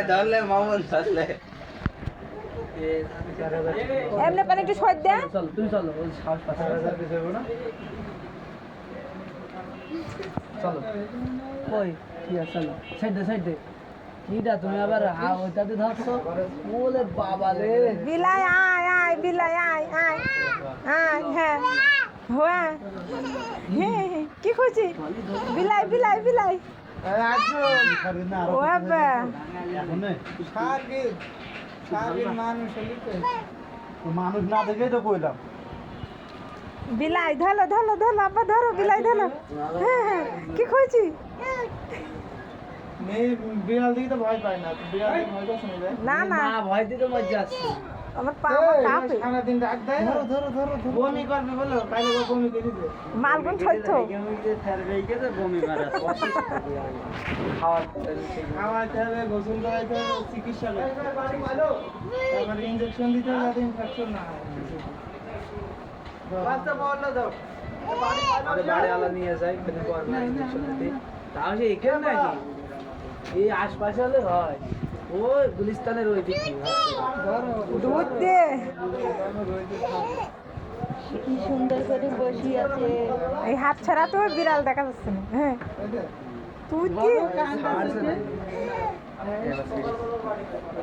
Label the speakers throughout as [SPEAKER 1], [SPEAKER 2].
[SPEAKER 1] ধরলে মামুন ধরলে
[SPEAKER 2] এমনি পানি একটু সর দে।
[SPEAKER 3] চল তুই চলো ওই সাহস পাচ্ছে না চলো ওই ঠিক আছে চলো সাইড দে এইটা তুমি আবার ওইটাতে ধরছো বলে বাবা রে
[SPEAKER 2] বিলাই আয় আয় বিলাই আয় আয় আয় হ্যাঁ হ্যাঁ কি খুশি বিলাই বিলাই বিলাই ও বাবা
[SPEAKER 1] মানুষ না দেখেই তো কইলাম
[SPEAKER 2] বিলাই ধরো ধরো ধরো আব্বা ধরো বিলাই ধরো হ্যাঁ কি খুশি
[SPEAKER 1] বিড়াল দিকে তো ভয় পায় না বিড়াল দিকে ভয় করছে
[SPEAKER 2] না না
[SPEAKER 3] ভয় দিতে মজা আসছে
[SPEAKER 2] আমার পা কাঁপে
[SPEAKER 1] সারাদিন ডাক দেয় ধরো বমি করবে বলো কালে বমি করে দিবে
[SPEAKER 2] মালগুন ছইতো
[SPEAKER 1] খাওয়াইতে হবে গোসল করাইতে হবে চিকিৎসা করতে হবে তারপরে ইনজেকশন দিতে হবে যাতে ইনফেকশন না হয় বাচ্চা বললো দাও
[SPEAKER 3] বাড়ি আলা নিয়ে যাই ফেলে করবে ইনজেকশন দিতে তাও সে এখানে নাকি এই আশপাশে হলে হয় ওই গুলিস্তানের ওই দিকে
[SPEAKER 2] দুধ দে
[SPEAKER 4] কি সুন্দর করে বসিয়ে আছে।
[SPEAKER 2] এই হাত ছাড়া তো বিড়াল দেখা যাচ্ছে না হ্যাঁ তুই কি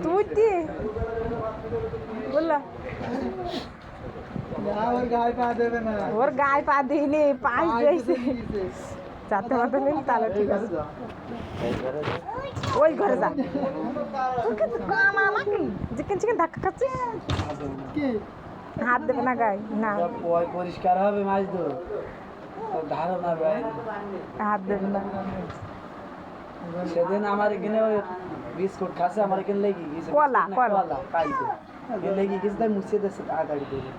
[SPEAKER 2] তুই কি বললা
[SPEAKER 1] ওর গায়ে পা দেবে না
[SPEAKER 2] ওর গায়ে পা দিইনি পাশ দিয়েছে যাতে মাথা নেই তাহলে ঠিক আছে ওই ঘরে যা তোকে তো কানা নাকি চিকেন চিকেন ধাক্কা খাচ্ছিস
[SPEAKER 1] কি
[SPEAKER 2] হাত দেবে না গায়ে না
[SPEAKER 3] ওই পরিষ্কার হবে মাছ তো ধারো না ভাই
[SPEAKER 2] হাত দেবে না
[SPEAKER 3] সেদিন আমার এখানে ওই বিস্কুট খাচ্ছে আমার এখানে লেগে গেছে
[SPEAKER 2] কলা, কলা।
[SPEAKER 3] খাইতে লেগে গেছে তাই মুছে দিচ্ছে তাড়াতাড়ি করে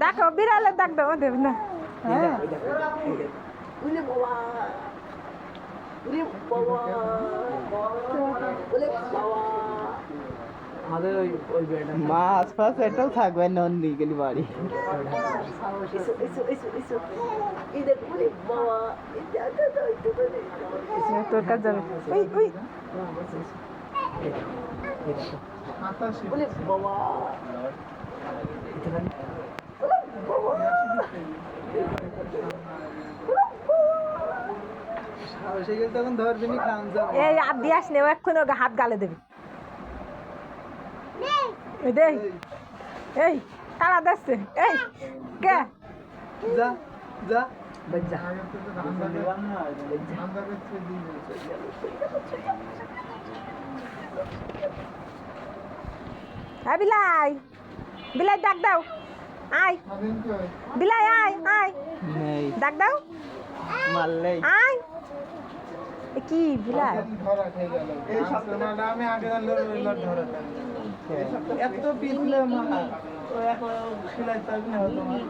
[SPEAKER 2] দেখো বিড়ালের ডাক দেবো দেবে না হ্যাঁ
[SPEAKER 3] আমাদের ওই ওই বেড়া
[SPEAKER 1] মা আশপাশ এটাও থাকবে নন্দি গেলি বাড়ি
[SPEAKER 2] তোর কাছে যাবে ওই ওই
[SPEAKER 1] সেগুলো তখন ধরবিনি খান যাবে
[SPEAKER 2] এই আর দিয়াস নে ও এক্ষুনি ওকে হাত গালে দেবে এই দে এই তারা দেখছে এই কে
[SPEAKER 1] যা যা
[SPEAKER 3] বাচ্চা
[SPEAKER 2] হ্যাঁ বিলাই বিলাই ডাক দাও আয় বিলাই আয় আয়
[SPEAKER 1] নেই
[SPEAKER 2] ডাক দাও
[SPEAKER 1] মারলেই
[SPEAKER 2] আয় এ কি বিলাই
[SPEAKER 1] ধরা খেয়ে গেল এই সপ্তাহটা আমি আগে ধরা এত পিছলে মা ও এখন সেলাই পারবি না তোমার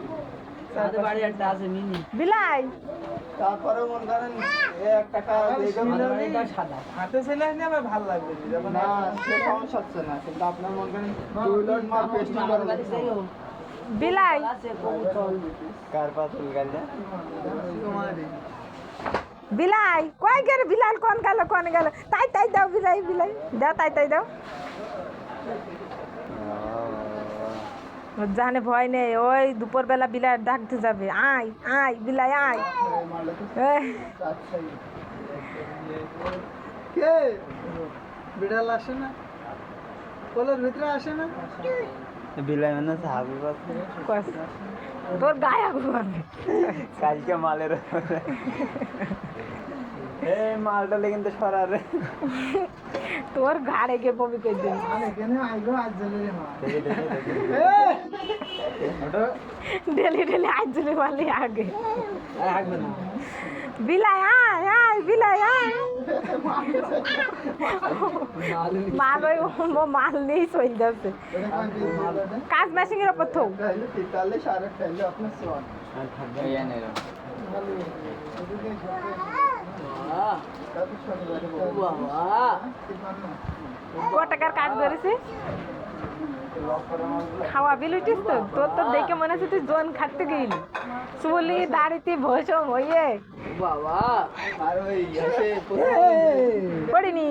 [SPEAKER 3] আমাদের বাড়ি একটা আছে মিনি
[SPEAKER 2] বিলাই
[SPEAKER 1] তারপরে মন করেন এক টাকা
[SPEAKER 3] আমাদের বাড়িটা সাদা
[SPEAKER 1] হাতে সেলাই নিয়ে আমার ভালো লাগবে যখন না সে সমস্যা হচ্ছে না কিন্তু আপনার মন করেন 2 লট মাল পেস্টিং করে
[SPEAKER 2] বিলাই
[SPEAKER 3] আছে কবুতর
[SPEAKER 1] কার পাতুল গালে তোমারই
[SPEAKER 2] বিলাই কই গেল বিলাল কোন গেল তাই তাই দাও বিলাই বিলাই দাও তাই দাও জানে ভয় নেই ওই দুপুরবেলা বিলাই ডাকতে যাবে আয় আয় বিলাই আয়
[SPEAKER 1] কে বিড়াল আসে না কলের ভিতরে আসে না বিলাই মানে সাহাবি বাস
[SPEAKER 2] তোর গায়ে আগুন মারবে
[SPEAKER 1] কালকে মালের এই মালটা লেগে তো সরারে
[SPEAKER 2] তোর ঘাড়ে গিয়ে বমি করে দিন ডেলি ডেলি আজ জলে মারলি আগে
[SPEAKER 3] রাখবে না
[SPEAKER 2] বিলাই আয় আয় বিলাই আয় মাল ওই মাল নেই চল যাচ্ছে কাজ মেশিং এর উপর থো ক টাকার কাজ করেছিস খাওয়া বিলুটিস তো তোর তো দেখে মনে হচ্ছে তুই জোন খাটতে গেলি চুলি দাড়িতে ভসম হইয়ে
[SPEAKER 3] বাবা আর ওই আছে
[SPEAKER 2] পড়িনি